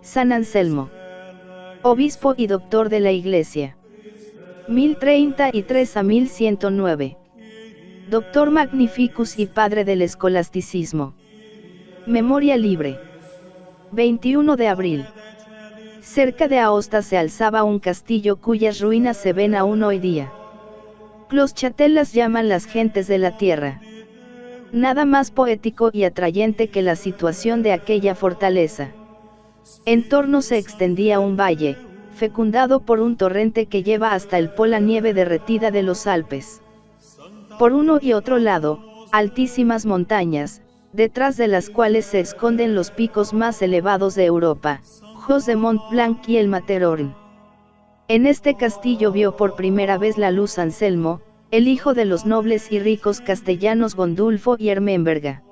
San Anselmo. Obispo y doctor de la Iglesia. 1033 a 1109. Doctor Magnificus y padre del escolasticismo. Memoria libre. 21 de abril. Cerca de Aosta se alzaba un castillo cuyas ruinas se ven aún hoy día. Los Châtel las llaman las gentes de la tierra. Nada más poético y atrayente que la situación de aquella fortaleza. En torno se extendía un valle, fecundado por un torrente que lleva hasta el polo la nieve derretida de los Alpes. Por uno y otro lado, altísimas montañas, detrás de las cuales se esconden los picos más elevados de Europa, Jos de Mont Blanc y el Matterhorn. En este castillo vio por primera vez la luz Anselmo, el hijo de los nobles y ricos castellanos Gondulfo y Ermenberga.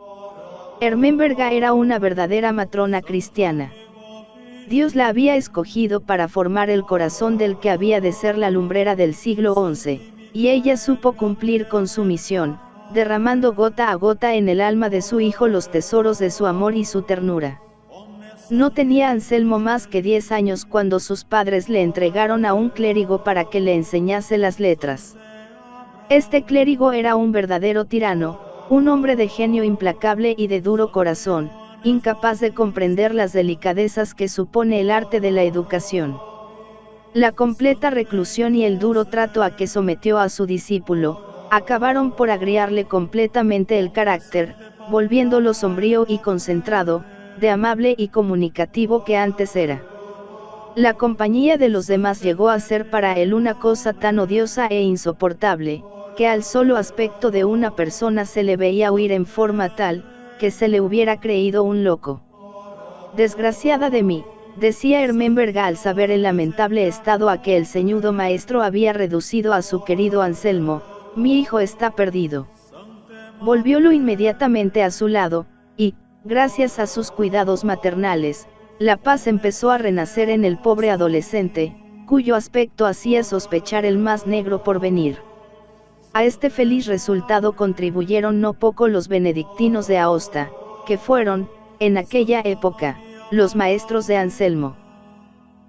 Ermenberga era una verdadera matrona cristiana. Dios la había escogido para formar el corazón del que había de ser la lumbrera del siglo XI, y ella supo cumplir con su misión, derramando gota a gota en el alma de su hijo los tesoros de su amor y su ternura. No tenía Anselmo más que 10 años cuando sus padres le entregaron a un clérigo para que le enseñase las letras. Este clérigo era un verdadero tirano, un hombre de genio implacable y de duro corazón, incapaz de comprender las delicadezas que supone el arte de la educación. La completa reclusión y el duro trato a que sometió a su discípulo, acabaron por agriarle completamente el carácter, volviéndolo sombrío y concentrado, de amable y comunicativo que antes era. La compañía de los demás llegó a ser para él una cosa tan odiosa e insoportable, que al solo aspecto de una persona se le veía huir en forma tal, que se le hubiera creído un loco. Desgraciada de mí, decía Ermenberga al saber el lamentable estado a que el ceñudo maestro había reducido a su querido Anselmo, mi hijo está perdido. Volviólo inmediatamente a su lado, y, gracias a sus cuidados maternales, la paz empezó a renacer en el pobre adolescente, cuyo aspecto hacía sospechar el más negro porvenir. A este feliz resultado contribuyeron no poco los benedictinos de Aosta, que fueron, en aquella época, los maestros de Anselmo.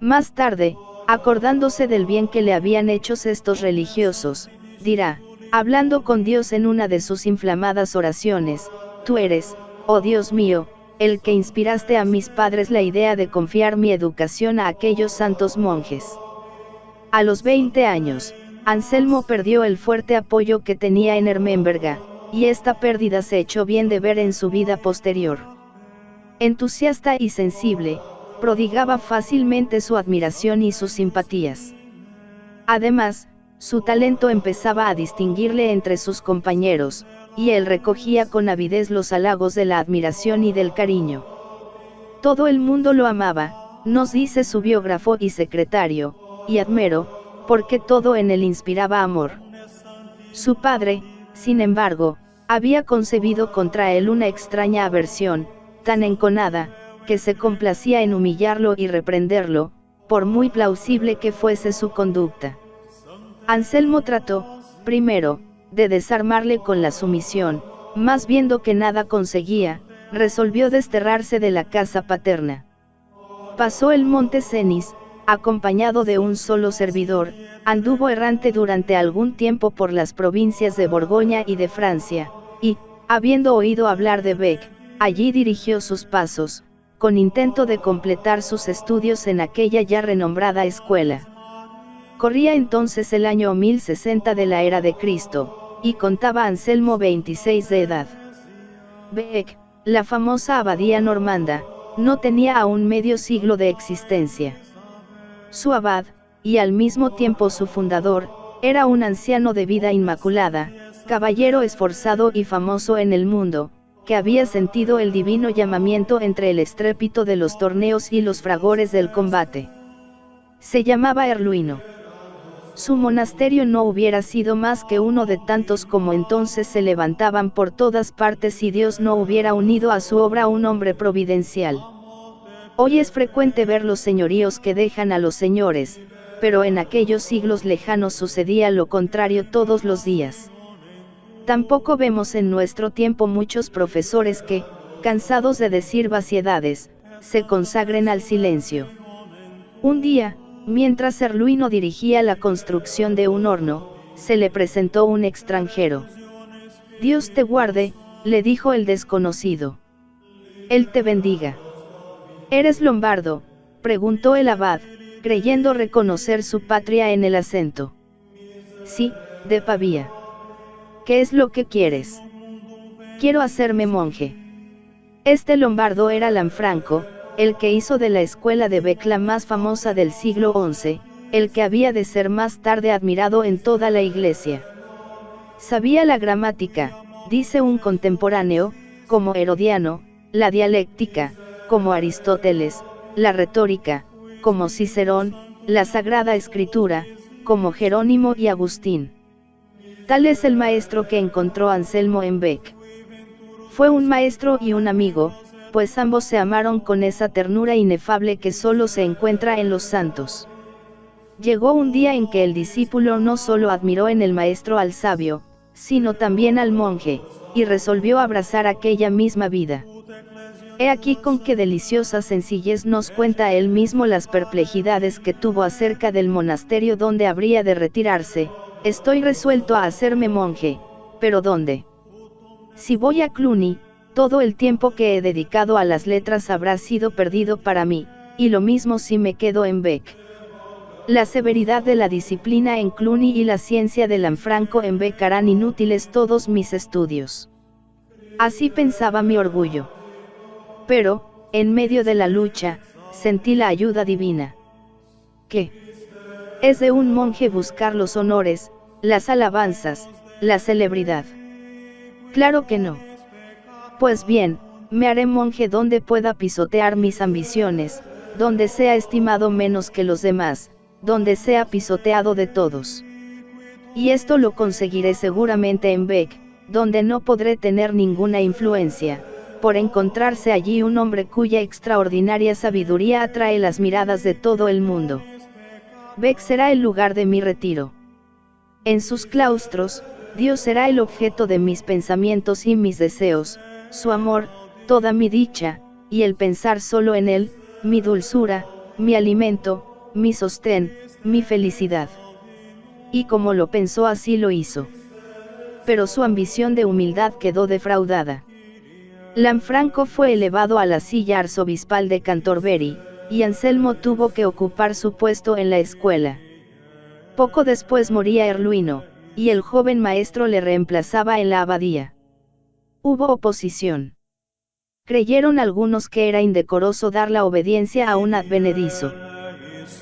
Más tarde, acordándose del bien que le habían hecho estos religiosos, dirá, hablando con Dios en una de sus inflamadas oraciones, tú eres, oh Dios mío, el que inspiraste a mis padres la idea de confiar mi educación a aquellos santos monjes. A los 20 años, Anselmo perdió el fuerte apoyo que tenía en Ermenberga, y esta pérdida se echó bien de ver en su vida posterior. Entusiasta y sensible, prodigaba fácilmente su admiración y sus simpatías. Además, su talento empezaba a distinguirle entre sus compañeros, y él recogía con avidez los halagos de la admiración y del cariño. Todo el mundo lo amaba, nos dice su biógrafo y secretario, y admiro, porque todo en él inspiraba amor. Su padre, sin embargo, había concebido contra él una extraña aversión, tan enconada, que se complacía en humillarlo y reprenderlo, por muy plausible que fuese su conducta. Anselmo trató, primero, de desarmarle con la sumisión, mas viendo que nada conseguía, resolvió desterrarse de la casa paterna. Pasó el monte Cenis, acompañado de un solo servidor, anduvo errante durante algún tiempo por las provincias de Borgoña y de Francia, y, habiendo oído hablar de Bec, allí dirigió sus pasos, con intento de completar sus estudios en aquella ya renombrada escuela. Corría entonces el año 1060 de la era de Cristo, y contaba Anselmo 26 de edad. Bec, la famosa abadía normanda, no tenía aún medio siglo de existencia. Su abad, y al mismo tiempo su fundador, era un anciano de vida inmaculada, caballero esforzado y famoso en el mundo, que había sentido el divino llamamiento entre el estrépito de los torneos y los fragores del combate. Se llamaba Erluino. Su monasterio no hubiera sido más que uno de tantos como entonces se levantaban por todas partes si Dios no hubiera unido a su obra un hombre providencial. Hoy es frecuente ver los señoríos que dejan a los señores, pero en aquellos siglos lejanos sucedía lo contrario todos los días. Tampoco vemos en nuestro tiempo muchos profesores que, cansados de decir vaciedades, se consagren al silencio. Un día, mientras Erluino dirigía la construcción de un horno, se le presentó un extranjero. Dios te guarde, le dijo el desconocido. Él te bendiga. ¿Eres lombardo?, preguntó el abad, creyendo reconocer su patria en el acento. Sí, de Pavía. ¿Qué es lo que quieres? Quiero hacerme monje. Este lombardo era Lanfranco, el que hizo de la escuela de Bec la más famosa del siglo XI, el que había de ser más tarde admirado en toda la iglesia. Sabía la gramática, dice un contemporáneo, como Herodiano, la dialéctica, como Aristóteles, la retórica, como Cicerón, la Sagrada Escritura, como Jerónimo y Agustín. Tal es el maestro que encontró Anselmo en Bec. Fue un maestro y un amigo, pues ambos se amaron con esa ternura inefable que solo se encuentra en los santos. Llegó un día en que el discípulo no solo admiró en el maestro al sabio, sino también al monje, y resolvió abrazar aquella misma vida. He aquí con qué deliciosa sencillez nos cuenta él mismo las perplejidades que tuvo acerca del monasterio donde habría de retirarse. Estoy resuelto a hacerme monje, pero ¿dónde? Si voy a Cluny, todo el tiempo que he dedicado a las letras habrá sido perdido para mí, y lo mismo si me quedo en Bec. La severidad de la disciplina en Cluny y la ciencia de Lanfranco en Bec harán inútiles todos mis estudios. Así pensaba mi orgullo. Pero, en medio de la lucha, sentí la ayuda divina. ¿Qué? Es de un monje buscar los honores, las alabanzas, la celebridad. Claro que no. Pues bien, me haré monje donde pueda pisotear mis ambiciones, donde sea estimado menos que los demás, donde sea pisoteado de todos. Y esto lo conseguiré seguramente en Bec, donde no podré tener ninguna influencia, por encontrarse allí un hombre cuya extraordinaria sabiduría atrae las miradas de todo el mundo. Bec será el lugar de mi retiro. En sus claustros, Dios será el objeto de mis pensamientos y mis deseos, su amor, toda mi dicha, y el pensar solo en él, mi dulzura, mi alimento, mi sostén, mi felicidad. Y como lo pensó así lo hizo. Pero su ambición de humildad quedó defraudada. Lanfranco fue elevado a la silla arzobispal de Cantorbery, y Anselmo tuvo que ocupar su puesto en la escuela. Poco después moría Erluino, y el joven maestro le reemplazaba en la abadía. Hubo oposición. Creyeron algunos que era indecoroso dar la obediencia a un advenedizo.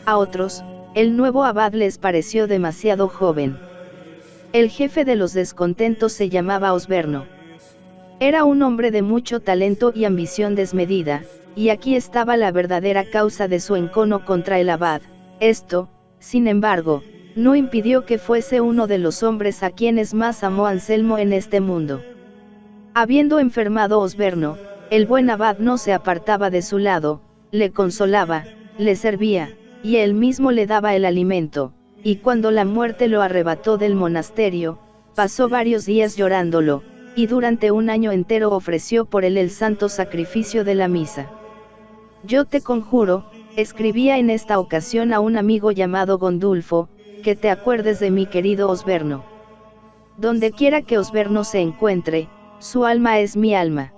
A otros, el nuevo abad les pareció demasiado joven. El jefe de los descontentos se llamaba Osberno. Era un hombre de mucho talento y ambición desmedida, y aquí estaba la verdadera causa de su encono contra el abad. Esto, sin embargo, no impidió que fuese uno de los hombres a quienes más amó Anselmo en este mundo. Habiendo enfermado Osberno, el buen abad no se apartaba de su lado, le consolaba, le servía, y él mismo le daba el alimento, y cuando la muerte lo arrebató del monasterio, pasó varios días llorándolo, y durante un año entero ofreció por él el santo sacrificio de la misa. Yo te conjuro, escribía en esta ocasión a un amigo llamado Gondulfo, que te acuerdes de mi querido Osberno. Donde quiera que Osberno se encuentre, su alma es mi alma.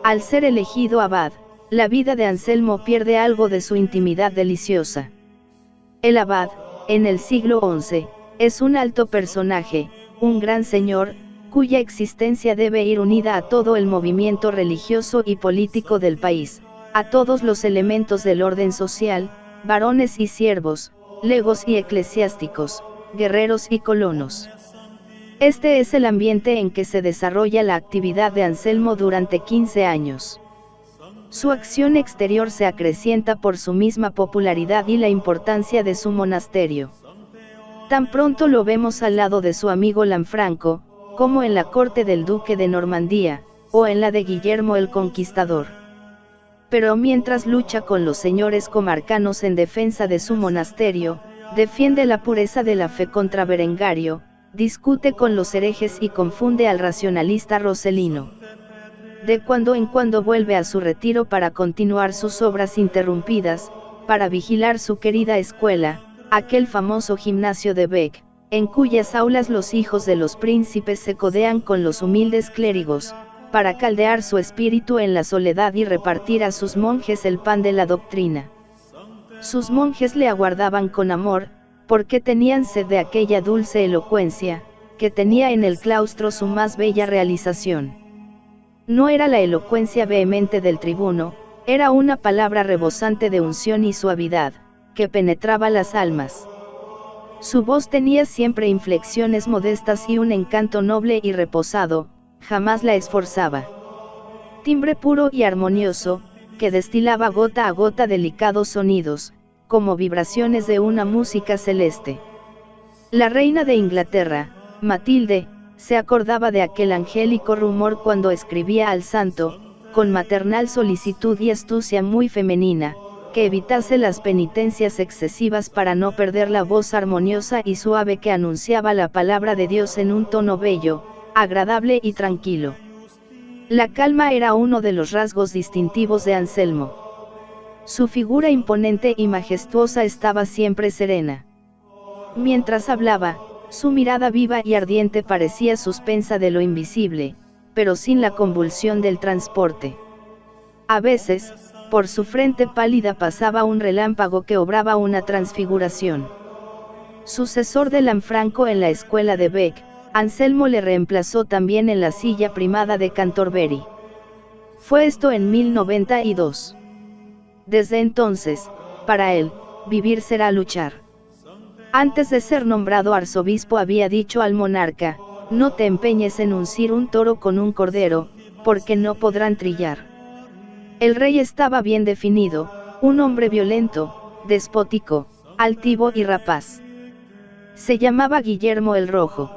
Al ser elegido abad, la vida de Anselmo pierde algo de su intimidad deliciosa. El abad, en el siglo XI, es un alto personaje, un gran señor, cuya existencia debe ir unida a todo el movimiento religioso y político del país, a todos los elementos del orden social, varones y siervos, legos y eclesiásticos, guerreros y colonos. Este es el ambiente en que se desarrolla la actividad de Anselmo durante 15 años. Su acción exterior se acrecienta por su misma popularidad y la importancia de su monasterio. Tan pronto lo vemos al lado de su amigo Lanfranco, como en la corte del duque de Normandía, o en la de Guillermo el Conquistador. Pero mientras lucha con los señores comarcanos en defensa de su monasterio, defiende la pureza de la fe contra Berengario, discute con los herejes y confunde al racionalista Roselino. De cuando en cuando vuelve a su retiro para continuar sus obras interrumpidas, para vigilar su querida escuela, aquel famoso gimnasio de Beck, en cuyas aulas los hijos de los príncipes se codean con los humildes clérigos, para caldear su espíritu en la soledad y repartir a sus monjes el pan de la doctrina. Sus monjes le aguardaban con amor, porque tenían sed de aquella dulce elocuencia, que tenía en el claustro su más bella realización. No era la elocuencia vehemente del tribuno, era una palabra rebosante de unción y suavidad, que penetraba las almas. Su voz tenía siempre inflexiones modestas y un encanto noble y reposado, jamás la esforzaba. Timbre puro y armonioso, que destilaba gota a gota delicados sonidos, como vibraciones de una música celeste. La reina de Inglaterra, Matilde, se acordaba de aquel angélico rumor cuando escribía al santo, con maternal solicitud y astucia muy femenina, que evitase las penitencias excesivas para no perder la voz armoniosa y suave que anunciaba la palabra de Dios en un tono bello, agradable y tranquilo. La calma era uno de los rasgos distintivos de Anselmo. Su figura imponente y majestuosa estaba siempre serena. Mientras hablaba, su mirada viva y ardiente parecía suspensa de lo invisible, pero sin la convulsión del transporte. A veces, por su frente pálida pasaba un relámpago que obraba una transfiguración. Sucesor de Lanfranco en la escuela de Beck, Anselmo le reemplazó también en la silla primada de Cantorbery. Fue esto en 1092. Desde entonces, para él, vivir será luchar. Antes de ser nombrado arzobispo había dicho al monarca, no te empeñes en uncir un toro con un cordero, porque no podrán trillar. El rey estaba bien definido, un hombre violento, despótico, altivo y rapaz. Se llamaba Guillermo el Rojo.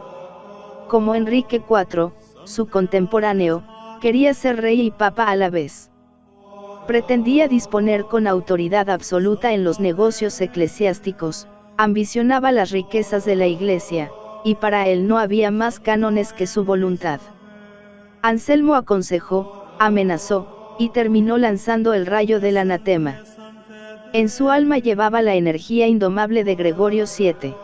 Como Enrique IV, su contemporáneo, quería ser rey y papa a la vez. Pretendía disponer con autoridad absoluta en los negocios eclesiásticos, ambicionaba las riquezas de la Iglesia, y para él no había más cánones que su voluntad. Anselmo aconsejó, amenazó, y terminó lanzando el rayo del anatema. En su alma llevaba la energía indomable de Gregorio VII.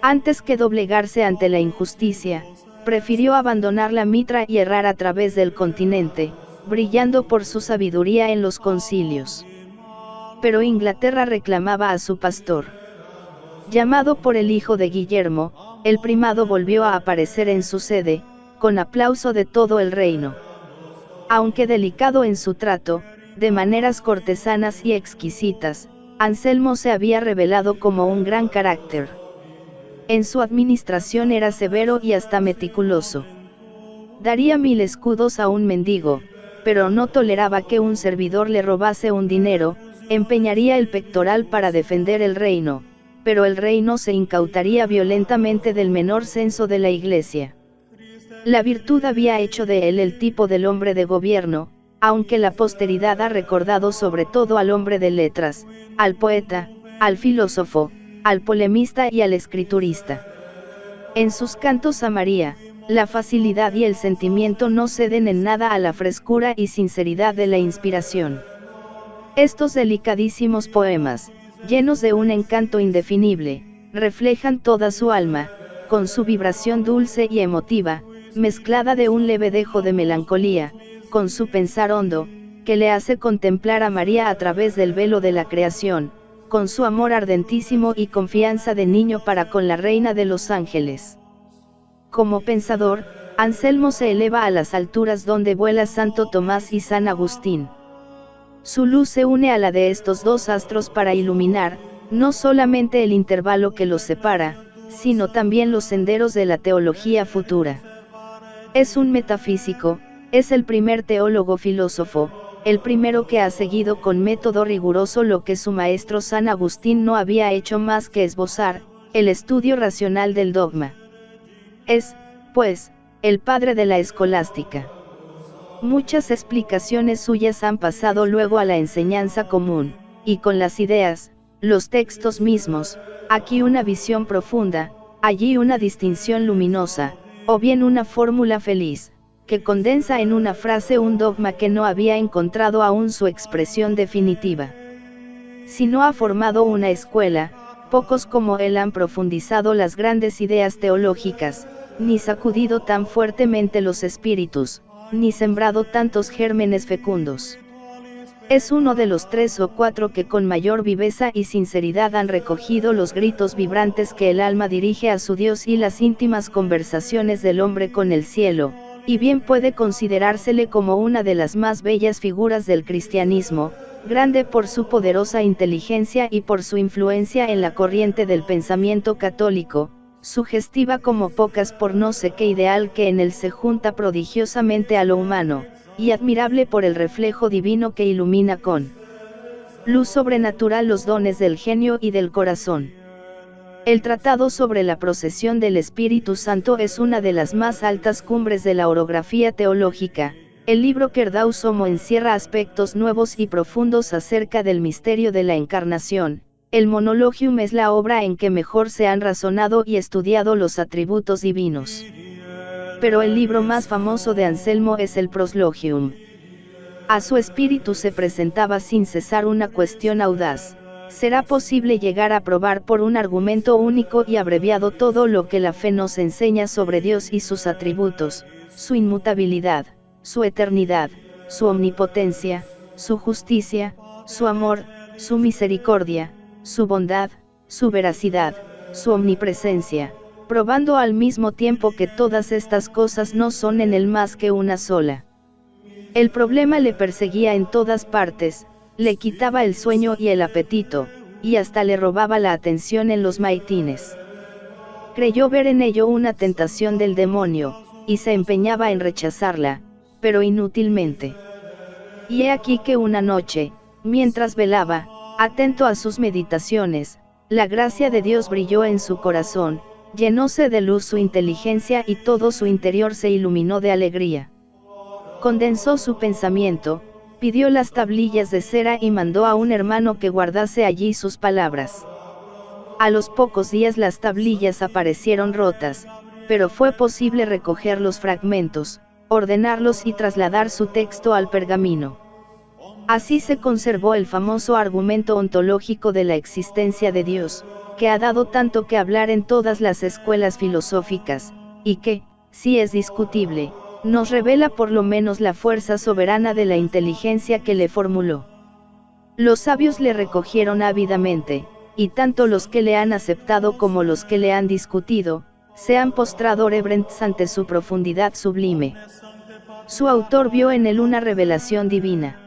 Antes que doblegarse ante la injusticia, prefirió abandonar la mitra y errar a través del continente, brillando por su sabiduría en los concilios. Pero Inglaterra reclamaba a su pastor. Llamado por el hijo de Guillermo, el primado volvió a aparecer en su sede, con aplauso de todo el reino. Aunque delicado en su trato, de maneras cortesanas y exquisitas, Anselmo se había revelado como un gran carácter. En su administración era severo y hasta meticuloso. Daría 1000 escudos a un mendigo, pero no toleraba que un servidor le robase un dinero, empeñaría el pectoral para defender el reino, pero el rey no se incautaría violentamente del menor censo de la Iglesia. La virtud había hecho de él el tipo del hombre de gobierno, aunque la posteridad ha recordado sobre todo al hombre de letras, al poeta, al filósofo, al polemista y al escriturista. En sus cantos a María, la facilidad y el sentimiento no ceden en nada a la frescura y sinceridad de la inspiración. Estos delicadísimos poemas, llenos de un encanto indefinible, reflejan toda su alma, con su vibración dulce y emotiva, mezclada de un leve dejo de melancolía, con su pensar hondo, que le hace contemplar a María a través del velo de la creación, con su amor ardentísimo y confianza de niño para con la Reina de los Ángeles. Como pensador, Anselmo se eleva a las alturas donde vuela Santo Tomás y San Agustín. Su luz se une a la de estos dos astros para iluminar, no solamente el intervalo que los separa, sino también los senderos de la teología futura. Es un metafísico, es el primer teólogo filósofo, el primero que ha seguido con método riguroso lo que su maestro San Agustín no había hecho más que esbozar, el estudio racional del dogma. Es, pues, el padre de la escolástica. Muchas explicaciones suyas han pasado luego a la enseñanza común, y con las ideas, los textos mismos, aquí una visión profunda, allí una distinción luminosa, o bien una fórmula feliz, que condensa en una frase un dogma que no había encontrado aún su expresión definitiva. Si no ha formado una escuela, pocos como él han profundizado las grandes ideas teológicas, ni sacudido tan fuertemente los espíritus, ni sembrado tantos gérmenes fecundos. Es uno de los 3 o 4 que con mayor viveza y sinceridad han recogido los gritos vibrantes que el alma dirige a su Dios y las íntimas conversaciones del hombre con el cielo, y bien puede considerársele como una de las más bellas figuras del cristianismo, grande por su poderosa inteligencia y por su influencia en la corriente del pensamiento católico, sugestiva como pocas por no sé qué ideal que en él se junta prodigiosamente a lo humano, y admirable por el reflejo divino que ilumina con luz sobrenatural los dones del genio y del corazón. El tratado sobre la procesión del Espíritu Santo es una de las más altas cumbres de la orografía teológica. El libro Kerdau Somo encierra aspectos nuevos y profundos acerca del misterio de la encarnación. El Monologium es la obra en que mejor se han razonado y estudiado los atributos divinos. Pero el libro más famoso de Anselmo es el Proslogium. A su espíritu se presentaba sin cesar una cuestión audaz: ¿será posible llegar a probar por un argumento único y abreviado todo lo que la fe nos enseña sobre Dios y sus atributos, su inmutabilidad, su eternidad, su omnipotencia, su justicia, su amor, su misericordia, su bondad, su veracidad, su omnipresencia, probando al mismo tiempo que todas estas cosas no son en él más que una sola? El problema le perseguía en todas partes, le quitaba el sueño y el apetito, y hasta le robaba la atención en los maitines. Creyó ver en ello una tentación del demonio, y se empeñaba en rechazarla, pero inútilmente. Y he aquí que una noche, mientras velaba, atento a sus meditaciones, la gracia de Dios brilló en su corazón, llenóse de luz su inteligencia y todo su interior se iluminó de alegría. Condensó su pensamiento, pidió las tablillas de cera y mandó a un hermano que guardase allí sus palabras. A los pocos días las tablillas aparecieron rotas, pero fue posible recoger los fragmentos, ordenarlos y trasladar su texto al pergamino. Así se conservó el famoso argumento ontológico de la existencia de Dios, que ha dado tanto que hablar en todas las escuelas filosóficas, y que, si es discutible, nos revela por lo menos la fuerza soberana de la inteligencia que le formuló. Los sabios le recogieron ávidamente, y tanto los que le han aceptado como los que le han discutido, se han postrado reverentes ante su profundidad sublime. Su autor vio en él una revelación divina.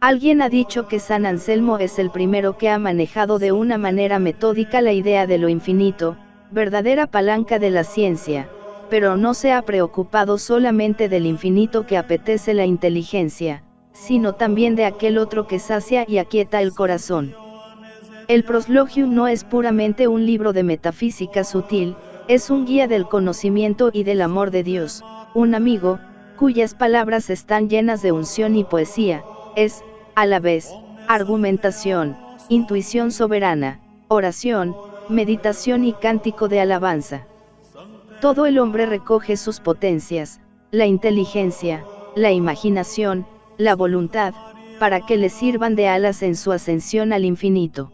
Alguien ha dicho que San Anselmo es el primero que ha manejado de una manera metódica la idea de lo infinito, verdadera palanca de la ciencia, pero no se ha preocupado solamente del infinito que apetece la inteligencia, sino también de aquel otro que sacia y aquieta el corazón. El Proslogium no es puramente un libro de metafísica sutil, es un guía del conocimiento y del amor de Dios, un amigo, cuyas palabras están llenas de unción y poesía, es, a la vez, argumentación, intuición soberana, oración, meditación y cántico de alabanza. Todo el hombre recoge sus potencias, la inteligencia, la imaginación, la voluntad, para que le sirvan de alas en su ascensión al infinito.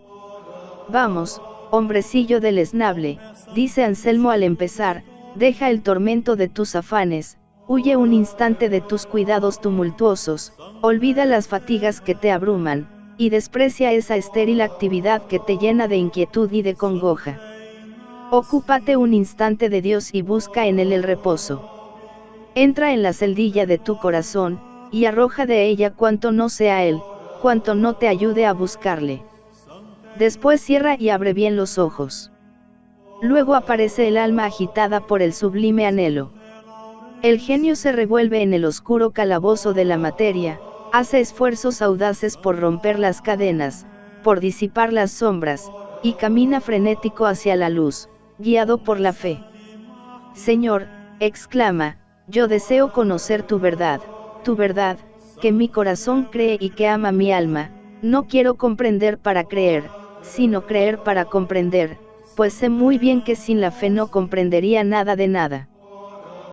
Vamos, hombrecillo deleznable, dice Anselmo al empezar, deja el tormento de tus afanes, huye un instante de tus cuidados tumultuosos, olvida las fatigas que te abruman, y desprecia esa estéril actividad que te llena de inquietud y de congoja. Ocúpate un instante de Dios y busca en él el reposo. Entra en la celdilla de tu corazón, y arroja de ella cuanto no sea él, cuanto no te ayude a buscarle. Después cierra y abre bien los ojos. Luego aparece el alma agitada por el sublime anhelo. El genio se revuelve en el oscuro calabozo de la materia, hace esfuerzos audaces por romper las cadenas, por disipar las sombras, y camina frenético hacia la luz, guiado por la fe. Señor, exclama, yo deseo conocer tu verdad, que mi corazón cree y que ama mi alma, no quiero comprender para creer, sino creer para comprender, pues sé muy bien que sin la fe no comprendería nada de nada.